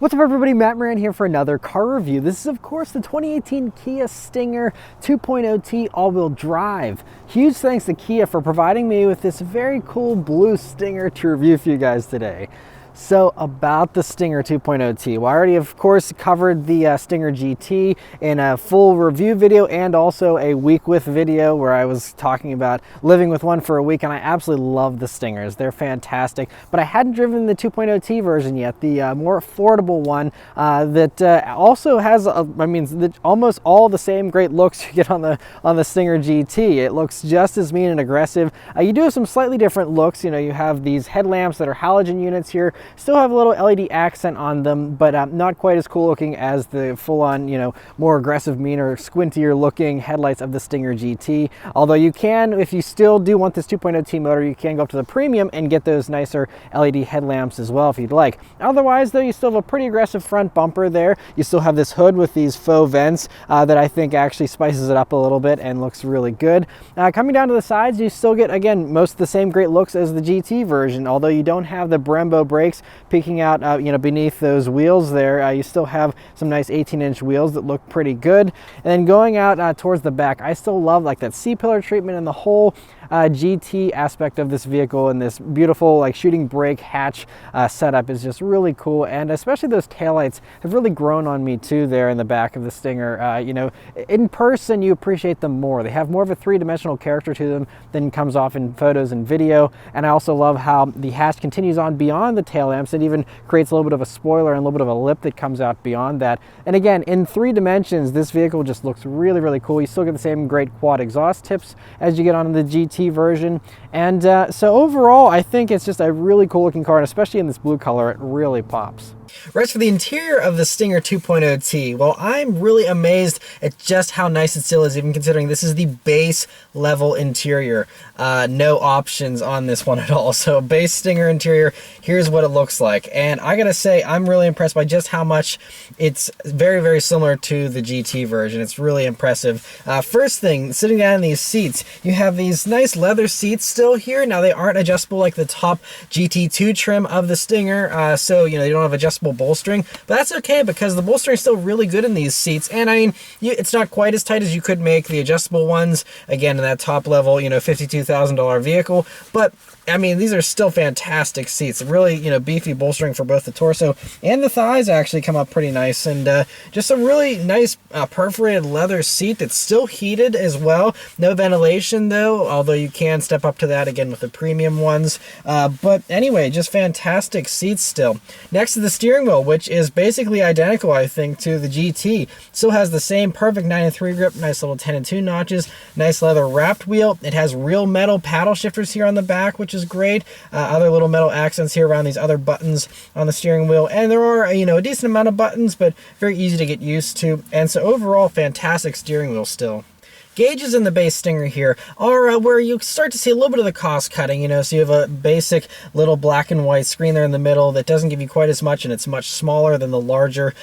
What's up everybody, Matt Maran here for another car review. This is of course the 2018 Kia Stinger 2.0T all-wheel drive. Huge thanks to Kia for providing me with this very cool blue Stinger to review for you guys today. So about the Stinger 2.0T, well, I already of course covered the Stinger GT in a full review video and also a week with video where I was talking about living with one for a week, and I absolutely love the Stingers. They're fantastic, but I hadn't driven the 2.0T version yet, the more affordable one that also has, almost all the same great looks you get on the Stinger GT. It looks just as mean and aggressive. You do have some slightly different looks. You know, you have these headlamps that are halogen units here. Still have a little LED accent on them, but not quite as cool looking as the full-on, more aggressive, meaner, squintier looking headlights of the Stinger GT. Although you can, if you still do want this 2.0T motor, you can go up to the premium and get those nicer LED headlamps as well if you'd like. Otherwise though, you still have a pretty aggressive front bumper there. You still have this hood with these faux vents that I think actually spices it up a little bit and looks really good. Coming down to the sides, you still get, again, most of the same great looks as the GT version, although you don't have the Brembo brakes peeking out beneath those wheels there. You still have some nice 18-inch wheels that look pretty good. And then going out towards the back, I still love like that C-pillar treatment and the whole GT aspect of this vehicle, and this beautiful like shooting brake hatch setup is just really cool. And especially those taillights have really grown on me too there in the back of the Stinger. In person you appreciate them more. They have more of a three-dimensional character to them than comes off in photos and video. And I also love how the hatch continues on beyond the tail lamps. It even creates a little bit of a spoiler and a little bit of a lip that comes out beyond that. And again, in 3 dimensions, this vehicle just looks really, really cool. You still get the same great quad exhaust tips as you get on the GT version. And so overall, I think it's just a really cool looking car, and especially in this blue color, it really pops. As for the interior of the Stinger 2.0T, well, I'm really amazed at just how nice it still is, even considering this is the base level interior. No options on this one at all. So base Stinger interior, here's what it looks like. And I gotta say, I'm really impressed by just how much it's very, very similar to the GT version. It's really impressive. First thing, sitting down in these seats, you have these nice leather seats still here. Now they aren't adjustable like the top GT2 trim of the Stinger, so they don't have adjustable bolstering, but that's okay because the bolstering is still really good in these seats. And I mean, it's not quite as tight as you could make the adjustable ones, again, in that top level, $52,000 vehicle, but I mean, these are still fantastic seats. Really, beefy bolstering for both the torso and the thighs actually come up pretty nice. And just a really nice perforated leather seat that's still heated as well. No ventilation though, although you can step up to that again with the premium ones. But anyway, just fantastic seats still. Next to the steering wheel, which is basically identical, I think, to the GT. Still has the same perfect 9-3 grip, nice little 10 and 2 notches, nice leather wrapped wheel. It has real metal paddle shifters here on the back, which is great. Other little metal accents here around these other buttons on the steering wheel, and there are a decent amount of buttons, but very easy to get used to. And so overall, fantastic steering wheel still. Gauges in the base Stinger here are where you start to see a little bit of the cost cutting, so you have a basic little black and white screen there in the middle that doesn't give you quite as much, and it's much smaller than the larger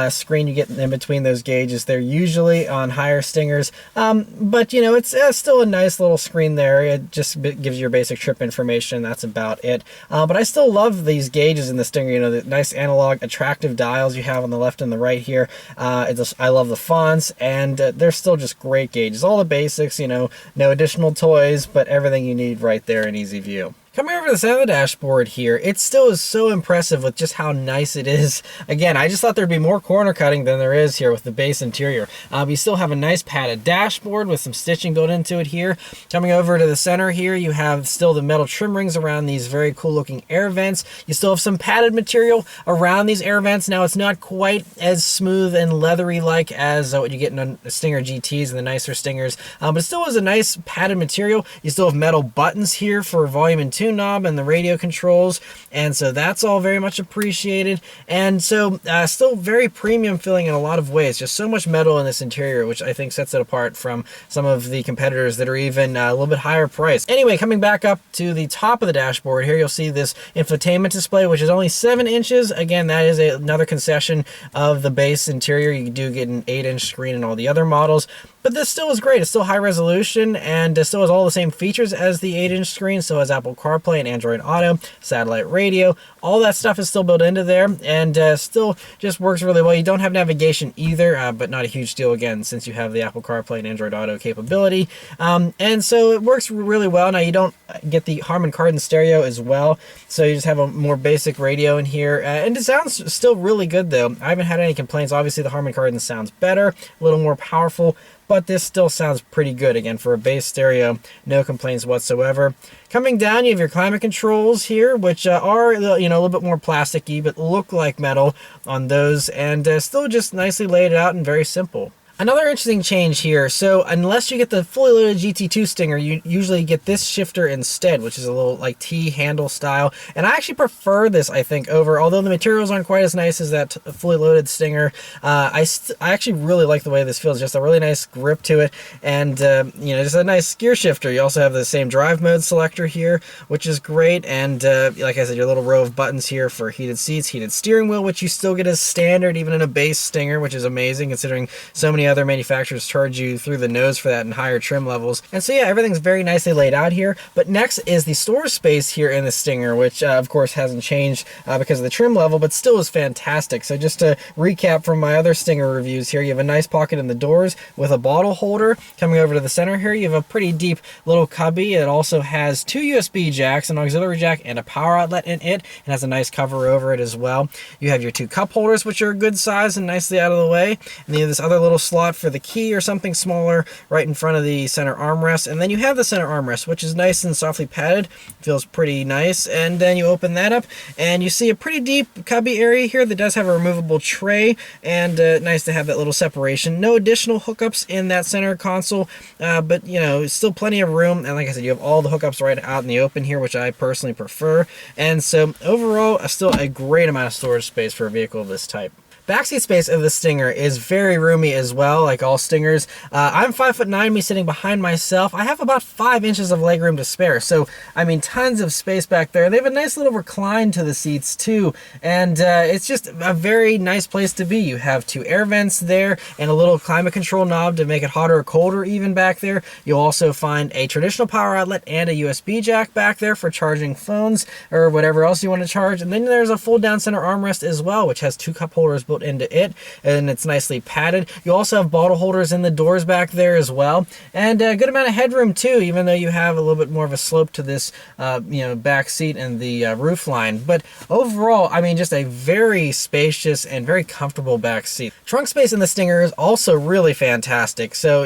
screen you get in between those gauges. They're usually on higher Stingers, but it's still a nice little screen there. It just gives you your basic trip information. That's about it. But I still love these gauges in the Stinger, the nice analog attractive dials you have on the left and the right here. I love the fonts, and they're still just great gauges. All the basics, no additional toys, but everything you need right there in easy view. Coming over to the side of the dashboard here, it still is so impressive with just how nice it is. Again, I just thought there'd be more corner cutting than there is here with the base interior. You still have a nice padded dashboard with some stitching built into it here. Coming over to the center here, you have still the metal trim rings around these very cool looking air vents. You still have some padded material around these air vents. Now it's not quite as smooth and leathery like as what you get in the Stinger GTs and the nicer Stingers, but it still is a nice padded material. You still have metal buttons here for volume and tune knob and the radio controls, and so that's all very much appreciated. And so still very premium feeling in a lot of ways. Just so much metal in this interior, which I think sets it apart from some of the competitors that are even a little bit higher priced. Anyway, coming back up to the top of the dashboard here, you'll see this infotainment display, which is only 7 inches. Again, that is another concession of the base interior. You do get an 8-inch screen in all the other models, but this still is great. It's still high resolution, and still has all the same features as the 8-inch screen. Still has Apple CarPlay CarPlay and Android Auto, satellite radio. All that stuff is still built into there, and still just works really well. You don't have navigation either, but not a huge deal, again, since you have the Apple CarPlay and Android Auto capability. And so it works really well. Now, you don't get the Harman Kardon stereo as well, so you just have a more basic radio in here. And it sounds still really good, though. I haven't had any complaints. Obviously, the Harman Kardon sounds better, a little more powerful, but this still sounds pretty good. Again, for a bass stereo, no complaints whatsoever. Coming down, you have your climate controls here, which are, a little bit more plasticky, but look like metal on those, and still just nicely laid out and very simple. Another interesting change here, so unless you get the fully loaded GT2 Stinger, you usually get this shifter instead, which is a little like T-handle style, and I actually prefer this, I think, over, although the materials aren't quite as nice as that fully loaded Stinger, I actually really like the way this feels, just a really nice grip to it, and just a nice gear shifter. You also have the same drive mode selector here, which is great, and like I said, your little row of buttons here for heated seats, heated steering wheel, which you still get as standard even in a base Stinger, which is amazing considering so many other manufacturers charge you through the nose for that in higher trim levels. And so yeah, everything's very nicely laid out here. But next is the storage space here in the Stinger, which of course hasn't changed because of the trim level, but still is fantastic. So just to recap from my other Stinger reviews here, you have a nice pocket in the doors with a bottle holder. Coming over to the center here, you have a pretty deep little cubby. It also has 2 USB jacks, an auxiliary jack, and a power outlet in it. It has a nice cover over it as well. You have your 2 cup holders, which are a good size and nicely out of the way. And then you have this other little slot for the key or something smaller right in front of the center armrest. And then you have the center armrest, which is nice and softly padded. Feels pretty nice. And then you open that up and you see a pretty deep cubby area here that does have a removable tray, and nice to have that little separation. No additional hookups in that center console, but still plenty of room. And like I said, you have all the hookups right out in the open here, which I personally prefer. And so overall, still a great amount of storage space for a vehicle of this type. Backseat space of the Stinger is very roomy as well, like all Stingers. I'm 5'9", me sitting behind myself. I have about 5 inches of legroom to spare, so I mean tons of space back there. They have a nice little recline to the seats too, and it's just a very nice place to be. You have 2 air vents there and a little climate control knob to make it hotter or colder even back there. You'll also find a traditional power outlet and a USB jack back there for charging phones or whatever else you want to charge. And then there's a fold down center armrest as well, which has 2 cup holders built into it, and it's nicely padded. You also have bottle holders in the doors back there as well, and a good amount of headroom too, even though you have a little bit more of a slope to this back seat and the roof line. But overall, I mean, just a very spacious and very comfortable back seat. Trunk space in the Stinger is also really fantastic. So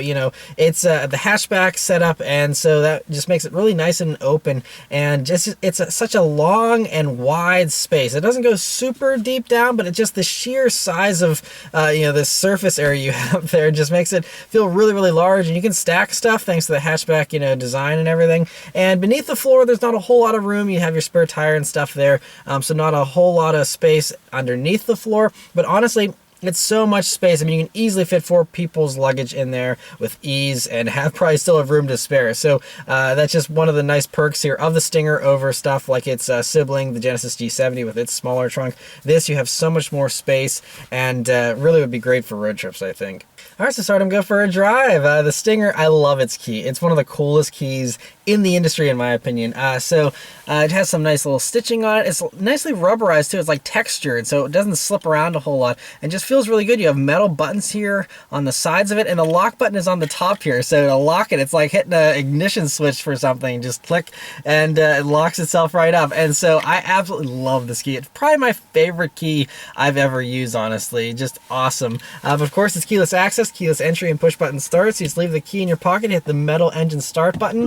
it's the hatchback setup, and so that just makes it really nice and open, and just it's such a long and wide space. It doesn't go super deep down, but it's just the sheer size of this surface area you have there just makes it feel really, really large, and you can stack stuff thanks to the hatchback design and everything. And beneath the floor, there's not a whole lot of room. You have your spare tire and stuff there, so not a whole lot of space underneath the floor, but honestly, it's so much space. I mean, you can easily fit 4 people's luggage in there with ease and probably still have room to spare. So that's just one of the nice perks here of the Stinger over stuff like its sibling, the Genesis G70 with its smaller trunk. This, you have so much more space, and really would be great for road trips, I think. All right, so start them, go for a drive. The Stinger, I love its key. It's one of the coolest keys in the industry, in my opinion. It has some nice little stitching on it. It's nicely rubberized too. It's like textured, so it doesn't slip around a whole lot, and just feels really good. You have metal buttons here on the sides of it, and the lock button is on the top here. So to lock it, it's like hitting an ignition switch for something. Just click, and it locks itself right up. And so I absolutely love this key. It's probably my favorite key I've ever used, honestly. Just awesome. But of course, it's keyless access, keyless entry, and push button start. So you just leave the key in your pocket, hit the metal engine start button,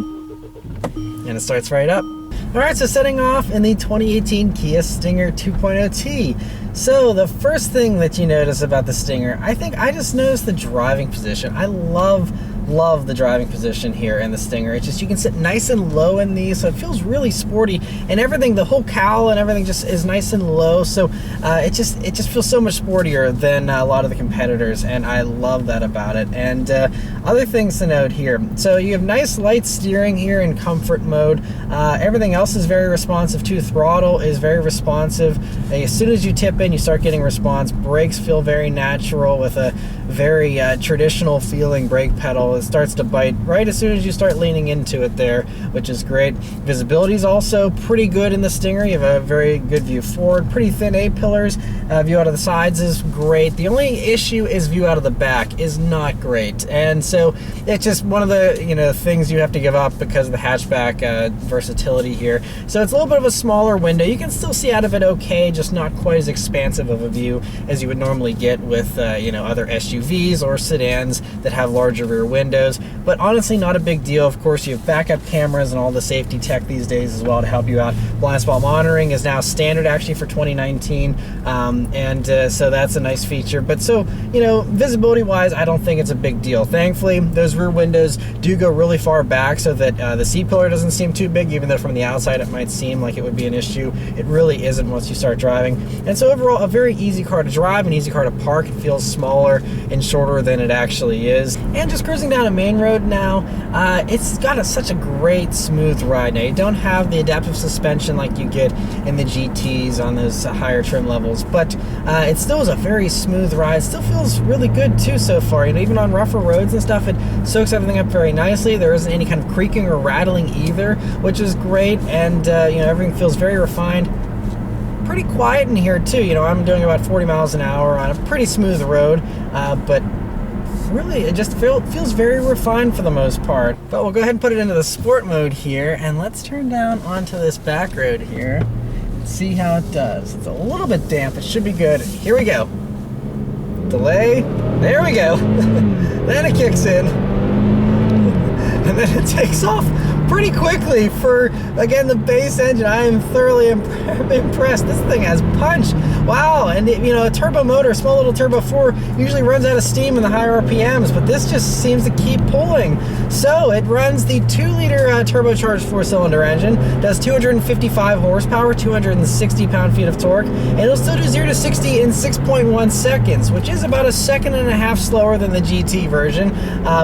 and it starts right up. All right, so setting off in the 2018 Kia Stinger 2.0T. So the first thing that you notice about the Stinger, I think I just noticed the driving position. I love the driving position here in the Stinger. It's just, you can sit nice and low in these, so it feels really sporty, and everything, the whole cowl and everything just is nice and low, so it just feels so much sportier than a lot of the competitors, and I love that about it. And other things to note here, so you have nice light steering here in comfort mode. Everything else is very responsive too. Throttle is very responsive. As soon as you tip in, you start getting response. Brakes feel very natural with a very traditional feeling brake pedal. it starts to bite right as soon as you start leaning into it there, which is great. Visibility is also pretty good in the Stinger. You have a very good view forward, pretty thin A-pillars. View out of the sides is great. The only issue is view out of the back is not great, and so it's just one of the things you have to give up because of the hatchback versatility here. So it's a little bit of a smaller window. You can still see out of it okay, just not quite as expansive of a view as you would normally get with other SUVs or sedans that have larger rear windows. But honestly, not a big deal. Of course, you have backup cameras and all the safety tech these days as well to help you out. Blind spot monitoring is now standard actually for 2019, so that's a nice feature. But so visibility wise, I don't think it's a big deal. Thankfully, those rear windows do go really far back so that the seat pillar doesn't seem too big, even though from the outside it might seem like it would be an issue. It really isn't once you start driving. And so overall, a very easy car to drive, an easy car to park. It feels smaller and shorter than it actually is. And just cruising down a main road now, it's got such a great smooth ride. Now, you don't have the adaptive suspension like you get in the GTs on those higher trim levels, but it still is a very smooth ride. It still feels really good too so far. Even on rougher roads and stuff, it soaks everything up very nicely. There isn't any kind of creaking or rattling either, which is great, and everything feels very refined. Pretty quiet in here too. I'm doing about 40 miles an hour on a pretty smooth road, but really it just feels very refined for the most part. But we'll go ahead and put it into the sport mode here, and let's turn down onto this back road here and see how it does. It's a little bit damp. It should be good. Here we go. Delay. There we go. Then it kicks in. And then it takes off pretty quickly for, again, the base engine. I am thoroughly impressed. This thing has punch. Wow. And a turbo motor, small little turbo 4, usually runs out of steam in the higher RPMs, but this just seems to keep pulling. So it runs the 2-liter turbocharged 4-cylinder engine, does 255 horsepower, 260 pound-feet of torque, and it'll still do 0 to 60 in 6.1 seconds, which is about a second and a half slower than the GT version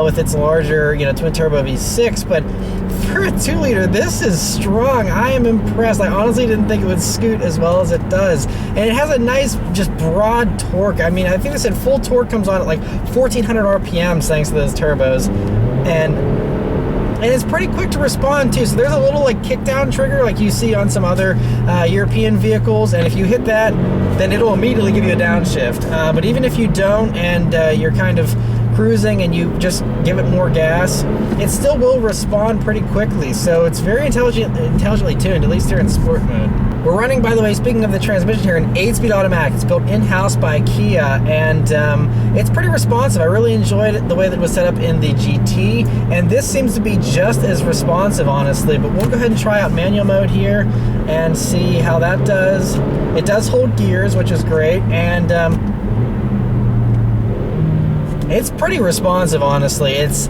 with its larger, twin turbo V6. But for a 2-liter, this is strong. I am impressed. I honestly didn't think it would scoot as well as it does. And it has a nice, just broad torque. I mean, I think they said full torque comes on at like 1,400 RPMs thanks to those turbos. And it's pretty quick to respond too. So there's a little kickdown trigger like you see on some other European vehicles. And if you hit that, then it'll immediately give you a downshift. But even if you don't and you're kind of cruising and you just give it more gas, it still will respond pretty quickly. So it's very intelligently tuned, at least here in sport mode. We're running, by the way, speaking of the transmission here, an 8-speed automatic. It's built in-house by Kia, and it's pretty responsive. I really enjoyed the way that it was set up in the GT, and this seems to be just as responsive, honestly. But we'll go ahead and try out manual mode here and see how that does. It does hold gears, which is great, and it's pretty responsive, honestly. It's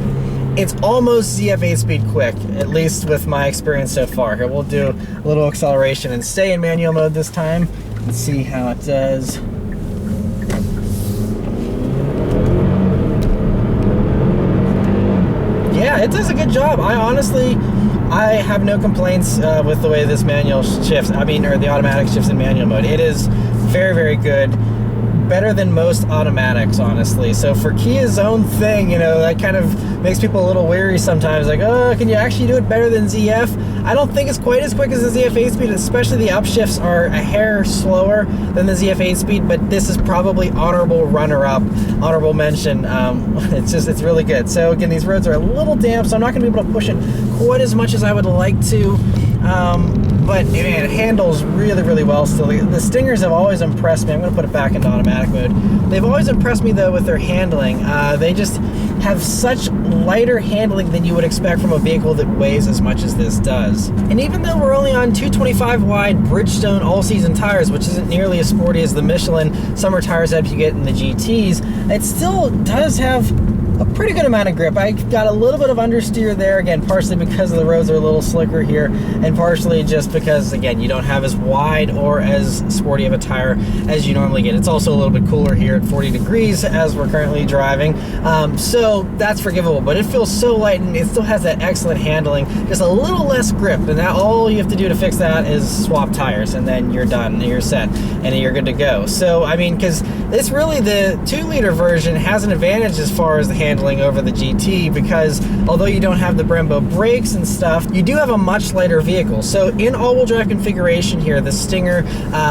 almost ZF 8-speed quick, at least with my experience so far. Here, we'll do a little acceleration and stay in manual mode this time and see how it does. Yeah, it does a good job. I have no complaints with the way this manual shifts. or the automatic shifts in manual mode. It is very, very good. Better than most automatics, honestly. So for Kia's own thing, that kind of makes people a little wary sometimes. Like, oh, can you actually do it better than ZF? I don't think it's quite as quick as the ZF 8-speed, especially the upshifts are a hair slower than the ZF 8-speed, but this is probably honorable runner-up, honorable mention. It's really good. So again, these roads are a little damp, so I'm not going to be able to push it quite as much as I would like to. But man, it handles really, really well still. The Stingers have always impressed me. I'm going to put it back into automatic mode. They've always impressed me though with their handling. They just have such lighter handling than you would expect from a vehicle that weighs as much as this does. And even though we're only on 225 wide Bridgestone all-season tires, which isn't nearly as sporty as the Michelin summer tires that you get in the GTs, it still does have a pretty good amount of grip. I got a little bit of understeer there, again, partially because the roads are a little slicker here, and partially just because, again, you don't have as wide or as sporty of a tire as you normally get. It's also a little bit cooler here at 40 degrees as we're currently driving, so that's forgivable, but it feels so light and it still has that excellent handling, just a little less grip, and now all you have to do to fix that is swap tires, and then you're done, and you're set, and you're good to go. So, because it's really the 2-liter version has an advantage as far as the handling over the GT, because although you don't have the Brembo brakes and stuff, you do have a much lighter vehicle. So in all-wheel drive configuration here, the Stinger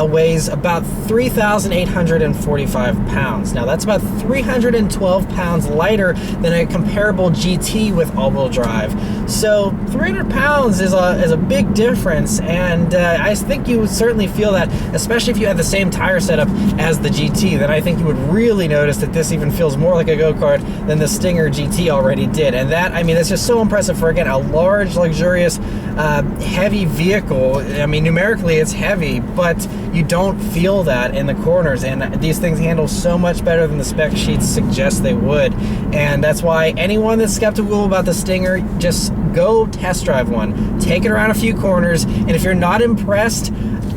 weighs about 3,845 pounds. Now that's about 312 pounds lighter than a comparable GT with all-wheel drive. So 300 pounds is a big difference, and I think you would certainly feel that, especially if you had the same tire setup as the GT. Then I think you would really notice that this even feels more like a go-kart than the Stinger GT already did. And that, I mean, it's just so impressive for, again, a large, luxurious, heavy vehicle. I mean, numerically it's heavy, but you don't feel that in the corners, and these things handle so much better than the spec sheets suggest they would. And that's why anyone that's skeptical about the Stinger, just go test drive one. Take it around a few corners, and if you're not impressed,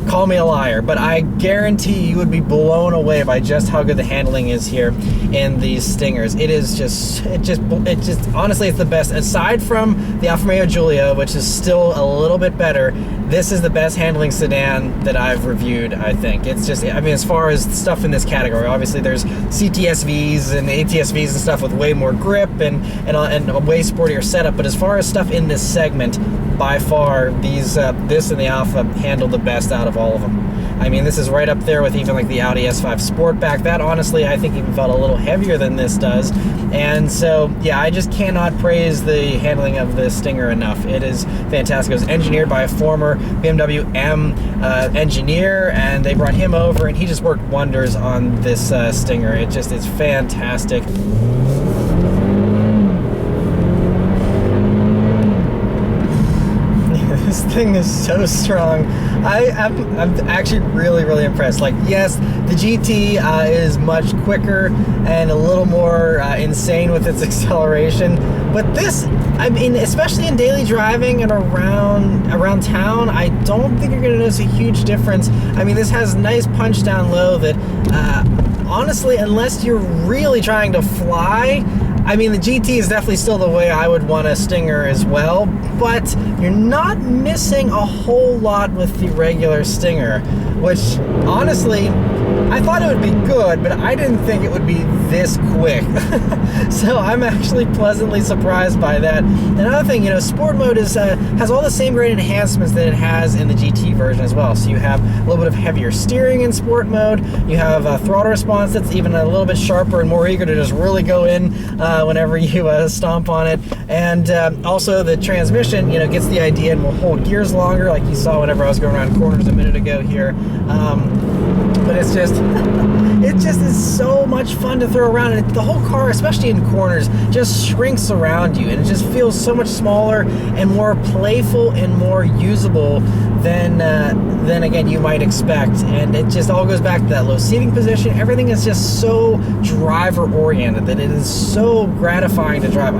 call me a liar, but I guarantee you would be blown away by just how good the handling is here in these Stingers. It just honestly, it's the best. Aside from the Alfa Romeo Giulia, which is still a little bit better, this is the best handling sedan that I've reviewed, I think. It's just, I mean, as far as stuff in this category, obviously there's CTSVs and ATSVs and stuff with way more grip and a way sportier setup, but as far as stuff in this segment, by far, this and the Alfa handle the best out of all of them. I mean, this is right up there with even like the Audi S5 Sportback. That honestly, I think even felt a little heavier than this does. And so, yeah, I just cannot praise the handling of the Stinger enough. It is fantastic. It was engineered by a former BMW M engineer, and they brought him over, and he just worked wonders on this Stinger. It's fantastic. This thing is so strong. I'm actually really impressed. Like, yes, the GT is much quicker and a little more insane with its acceleration, but this, I mean, especially in daily driving and around town, I don't think you're going to notice a huge difference. I mean, this has nice punch down low that honestly, unless you're really trying to fly, I mean, the GT is definitely still the way I would want a Stinger as well, but you're not missing a whole lot with the regular Stinger, which honestly, I thought it would be good, but I didn't think it would be this quick. So I'm actually pleasantly surprised by that. Another thing, you know, Sport Mode has all the same great enhancements that it has in the GT version as well. So you have a little bit of heavier steering in Sport Mode. You have a throttle response that's even a little bit sharper and more eager to just really go in whenever you stomp on it. And also the transmission, you know, gets the idea and will hold gears longer, like you saw whenever I was going around corners a minute ago here. But it's just, it just is so much fun to throw around, and the whole car, especially in corners, just shrinks around you, and it just feels so much smaller and more playful and more usable than again you might expect. And it just all goes back to that low seating position. Everything is just so driver oriented that it is so gratifying to drive.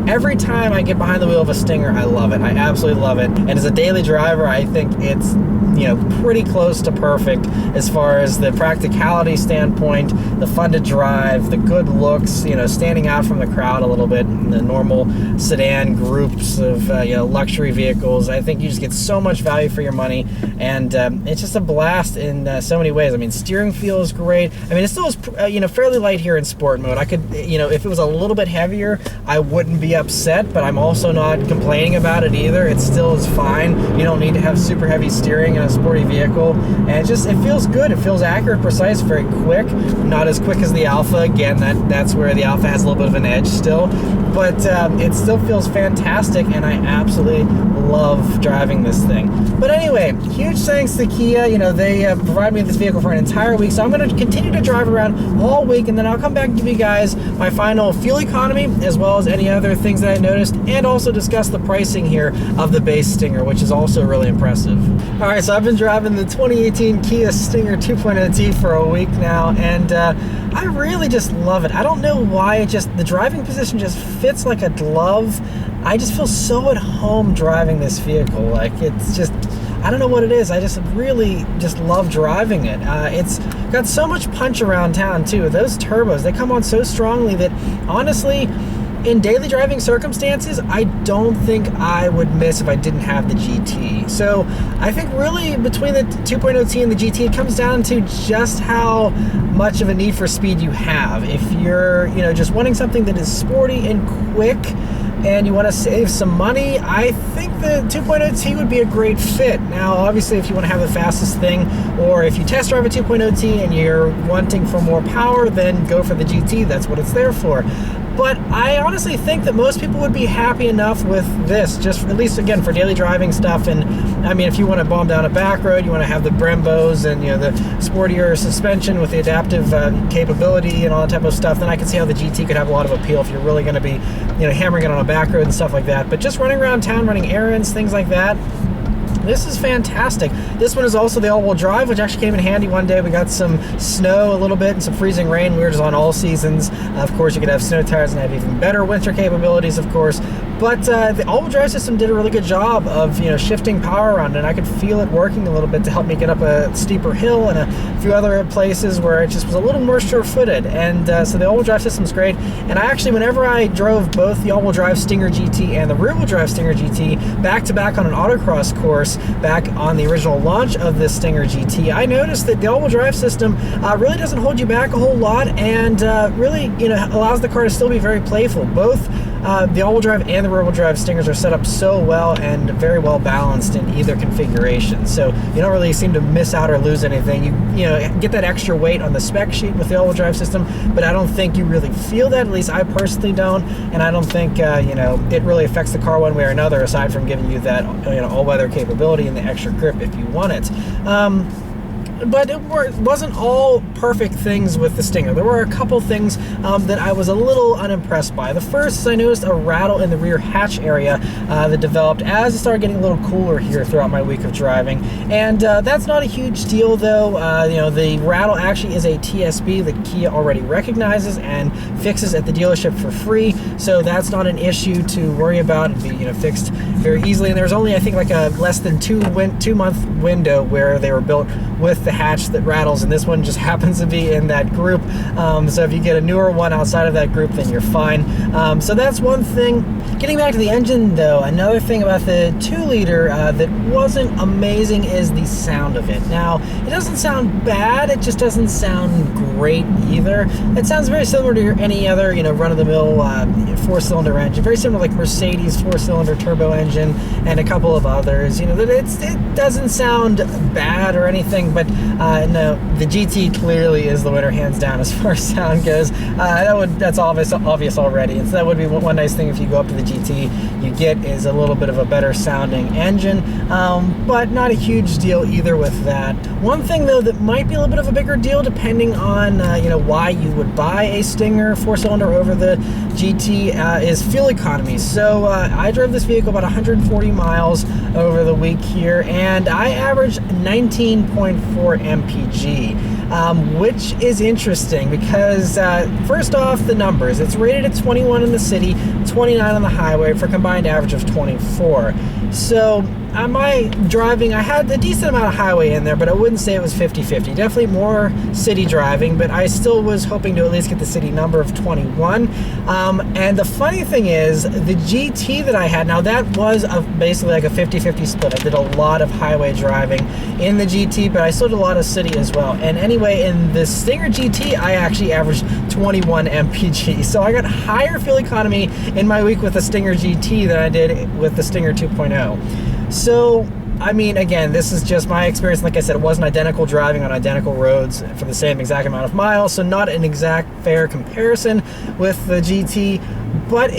Every time I get behind the wheel of a Stinger, I love it. I absolutely love it. And as a daily driver, I think it's, you know, pretty close to perfect as far as the practicality standpoint, the fun to drive, the good looks, you know, standing out from the crowd a little bit in the normal sedan groups of you know, luxury vehicles. I think you just get so much value for your money, and it's just a blast in so many ways. I mean, steering feels great. I mean, it still is you know, fairly light here in Sport Mode. I could, you know, if it was a little bit heavier, I wouldn't be upset, but I'm also not complaining about it either. It still is fine. You don't need to have super heavy steering in a sporty vehicle, and it feels good. It feels accurate, precise, very quick. Not as quick as the Alfa. Again, that's where the Alfa has a little bit of an edge still, but it still feels fantastic, and I absolutely love driving this thing. But anyway, huge thanks to Kia. You know, they provided me with this vehicle for an entire week, so I'm going to continue to drive around all week, and then I'll come back and give you guys my final fuel economy, as well as any other things that I noticed, and also discuss the pricing here of the base Stinger, which is also really impressive. All right, so I've been driving the 2018 Kia Stinger 2.0T for a week now, and I really just love it. I don't know why, the driving position just fits like a glove. I just feel so at home driving this vehicle. Like, it's just, I don't know what it is. I just really just love driving it. It's got so much punch around town too. Those turbos, they come on so strongly that honestly, in daily driving circumstances, I don't think I would miss if I didn't have the GT. So I think really between the 2.0T and the GT, it comes down to just how much of a need for speed you have. If you're, you know, just wanting something that is sporty and quick, and you want to save some money, I think the 2.0T would be a great fit. Now, obviously, if you want to have the fastest thing, or if you test drive a 2.0T and you're wanting for more power, then go for the GT. That's what it's there for. But I honestly think that most people would be happy enough with this, just at least, again, for daily driving stuff. And I mean, if you want to bomb down a back road, you want to have the Brembos and, you know, the sportier suspension with the adaptive capability and all that type of stuff, then I can see how the GT could have a lot of appeal if you're really going to be, you know, hammering it on a back road and stuff like that. But just running around town, running errands, things like that, this is fantastic. This one is also the all-wheel drive, which actually came in handy one day. We got some snow a little bit and some freezing rain. We were just on all seasons. Of course, you could have snow tires and have even better winter capabilities, of course. But the all-wheel drive system did a really good job of, you know, shifting power around, and I could feel it working a little bit to help me get up a steeper hill and a few other places where it just was a little more sure-footed. And so the all-wheel drive system is great. And I actually, whenever I drove both the all-wheel drive Stinger GT and the rear-wheel drive Stinger GT back-to-back on an autocross course back on the original launch of this Stinger GT, I noticed that the all-wheel drive system really doesn't hold you back a whole lot, and really, you know, allows the car to still be very playful. Both the all-wheel drive and the rear-wheel drive Stingers are set up so well and very well balanced in either configuration, so you don't really seem to miss out or lose anything. You know, get that extra weight on the spec sheet with the all-wheel drive system, but I don't think you really feel that. At least I personally don't, and I don't think you know, it really affects the car one way or another, aside from giving you that, you know, all-weather capability and the extra grip if you want it. But it wasn't all perfect things with the Stinger. There were a couple things that I was a little unimpressed by. The first is I noticed a rattle in the rear hatch area that developed as it started getting a little cooler here throughout my week of driving. And that's not a huge deal, though. You know, the rattle actually is a TSB that Kia already recognizes and fixes at the dealership for free, so that's not an issue to worry about and be, you know, fixed very easily. And there's only, I think, like a less than 2-month window where they were built with the hatch that rattles, and this one just happens to be in that group. So if you get a newer one outside of that group, then you're fine. So that's one thing. Getting back to the engine, though, another thing about the 2-liter that wasn't amazing is the sound of it. Now, it doesn't sound bad, it just doesn't sound great either. It sounds very similar to any other, you know, run-of-the-mill 4-cylinder engine, very similar like Mercedes 4-cylinder turbo engine and a couple of others. You know, it doesn't sound bad or anything, but no, the GT clearly is the winner, hands down, as far as sound goes. That's obvious already, and so that would be one nice thing if you go up to the GT. You get is a little bit of a better sounding engine, but not a huge deal either with that. One thing, though, that might be a little bit of a bigger deal, depending on you know, why you would buy a Stinger 4-cylinder over the GT, is fuel economy. So I drove this vehicle about 140 miles over the week here, and I averaged 19.4 mpg, which is interesting because first off, the numbers. It's rated at 21 in the city, 29 on the highway for a combined average of 24. So my driving, I had a decent amount of highway in there, but I wouldn't say it was 50-50. Definitely more city driving, but I still was hoping to at least get the city number of 21. And the funny thing is, the GT that I had, now that was basically like a 50-50 split. I did a lot of highway driving in the GT, but I still did a lot of city as well. And anyway, in the Stinger GT, I actually averaged 21 mpg. So I got higher fuel economy in my week with the Stinger GT than I did with the Stinger 2.0. So, I mean, again, this is just my experience. Like I said, it wasn't identical driving on identical roads for the same exact amount of miles, so not an exact fair comparison with the GT, but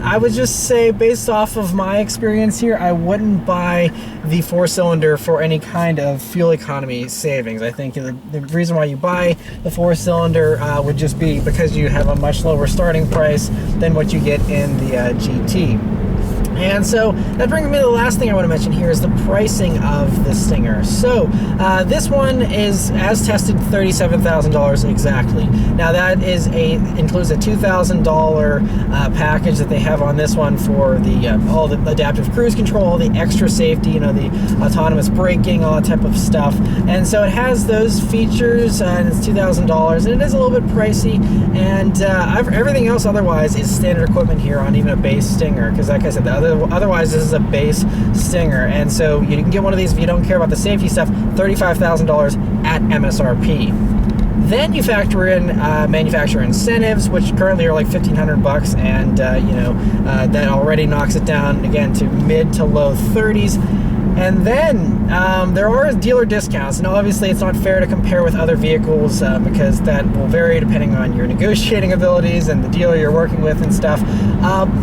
I would just say, based off of my experience here, I wouldn't buy the 4-cylinder for any kind of fuel economy savings. I think the reason why you buy the 4-cylinder would just be because you have a much lower starting price than what you get in the GT. And so that brings me to the last thing I want to mention here is the pricing of the Stinger. So this one is, as tested, $37,000 exactly. Now that includes a $2,000 package that they have on this one for the all the adaptive cruise control, all the extra safety, you know, the autonomous braking, all that type of stuff. And so it has those features, and it's $2,000, and it is a little bit pricey. And everything else otherwise is standard equipment here on even a base Stinger, because like I said, otherwise this is a base Stinger. And so you can get one of these if you don't care about the safety stuff, $35,000 at MSRP. Then you factor in manufacturer incentives, which currently are like $1,500, and that already knocks it down again to mid to low 30s. And then there are dealer discounts, and obviously it's not fair to compare with other vehicles because that will vary depending on your negotiating abilities and the dealer you're working with and stuff.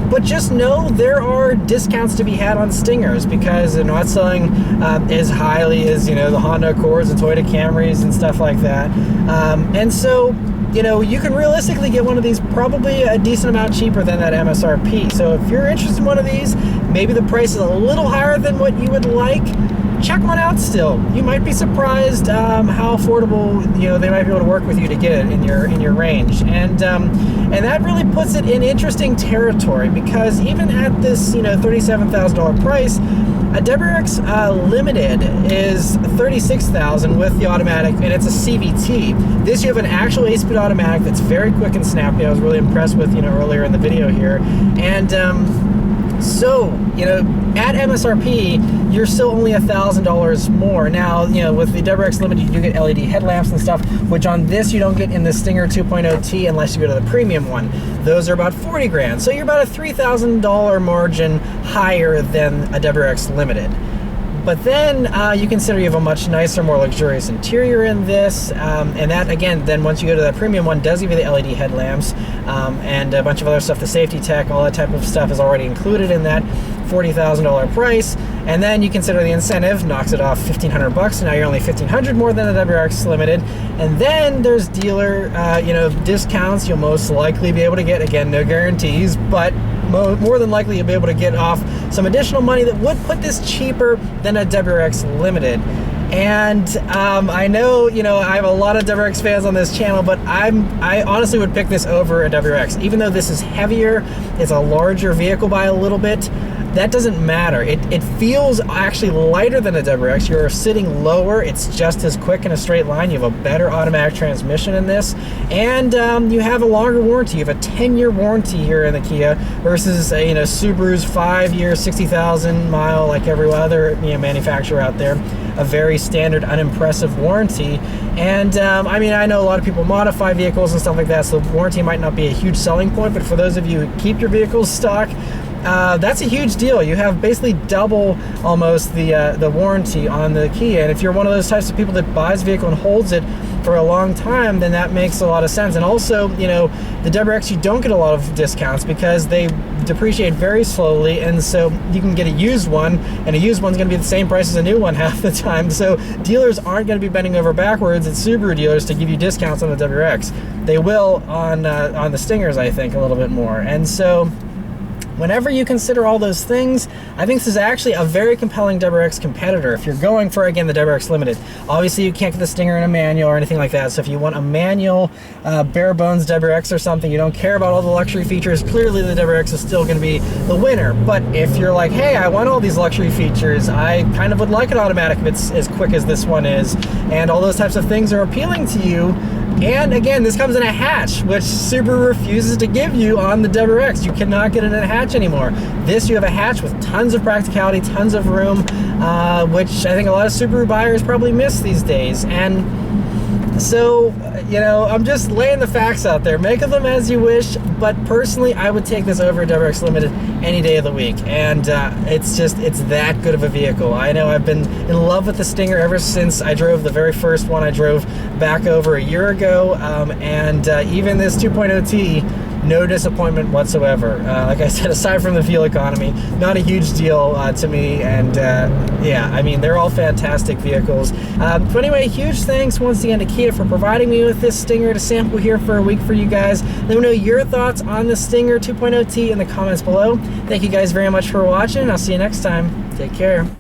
But just know there are discounts to be had on Stingers because they're not selling as highly as the Honda Accords and Toyota Camrys and stuff like that. And so you can realistically get one of these probably a decent amount cheaper than that MSRP. So if you're interested in one of these, maybe the price is a little higher than what you would like, check one out still. You might be surprised how affordable they might be able to work with you to get it in your range. And that really puts it in interesting territory because even at this $37,000 price, a WRX Limited is $36,000 with the automatic, and it's a CVT. This you have an actual 8-speed automatic that's very quick and snappy. I was really impressed with earlier in the video here, and so at MSRP you're still only $1,000 more. Now with the WRX Limited you do get LED headlamps and stuff, which on this you don't get in the Stinger 2.0T unless you go to the premium one. Those are about 40 grand, so you're about a $3,000 margin higher than a WRX Limited. But then you consider you have a much nicer, more luxurious interior in this, and that again, then once you go to that premium one, does give you the LED headlamps and a bunch of other stuff. The safety tech, all that type of stuff is already included in that $40,000 price. And then you consider the incentive, knocks it off $1,500, so now you're only $1,500 more than a WRX Limited. And then there's dealer discounts you'll most likely be able to get. Again, no guarantees, but more than likely you'll be able to get off some additional money that would put this cheaper than a WRX Limited. And I know I have a lot of WRX fans on this channel, but I honestly would pick this over a WRX. Even though this is heavier, it's a larger vehicle by a little bit, that doesn't matter. It feels actually lighter than a WRX. You're sitting lower. It's just as quick in a straight line. You have a better automatic transmission in this, and you have a longer warranty. You have a 10-year warranty here in the Kia versus Subaru's 5-year, 60,000 mile like every other manufacturer out there. A very standard, unimpressive warranty. And I know a lot of people modify vehicles and stuff like that, so the warranty might not be a huge selling point, but for those of you who keep your vehicles stock, that's a huge deal. You have basically double almost the warranty on the Kia, and if you're one of those types of people that buys a vehicle and holds it for a long time, then that makes a lot of sense. And also, the WRX, you don't get a lot of discounts because they depreciate very slowly, and so you can get a used one, and a used one's going to be the same price as a new one half the time. So dealers aren't going to be bending over backwards at Subaru dealers to give you discounts on the WRX. They will on the Stingers, I think, a little bit more. And so whenever you consider all those things, I think this is actually a very compelling WRX competitor. If you're going for, again, the WRX Limited, obviously you can't get the Stinger in a manual or anything like that. So if you want a manual, bare bones WRX or something, you don't care about all the luxury features, clearly the WRX is still going to be the winner. But if you're like, hey, I want all these luxury features, I kind of would like an automatic if it's as quick as this one is, and all those types of things are appealing to you. And again, this comes in a hatch, which Subaru refuses to give you on the WRX. You cannot get it in a hatch anymore. This, you have a hatch with tons of practicality, tons of room, which I think a lot of Subaru buyers probably miss these days. And so, I'm just laying the facts out there. Make of them as you wish, but personally, I would take this over a WRX Limited any day of the week. And it's that good of a vehicle. I know I've been in love with the Stinger ever since I drove the very first one I drove back over a year ago. And even this 2.0T, no disappointment whatsoever. Like I said, aside from the fuel economy, not a huge deal to me, and yeah, I mean, they're all fantastic vehicles. But anyway, huge thanks once again to Kia for providing me with this Stinger to sample here for a week for you guys. Let me know your thoughts on the Stinger 2.0T in the comments below. Thank you guys very much for watching. I'll see you next time. Take care.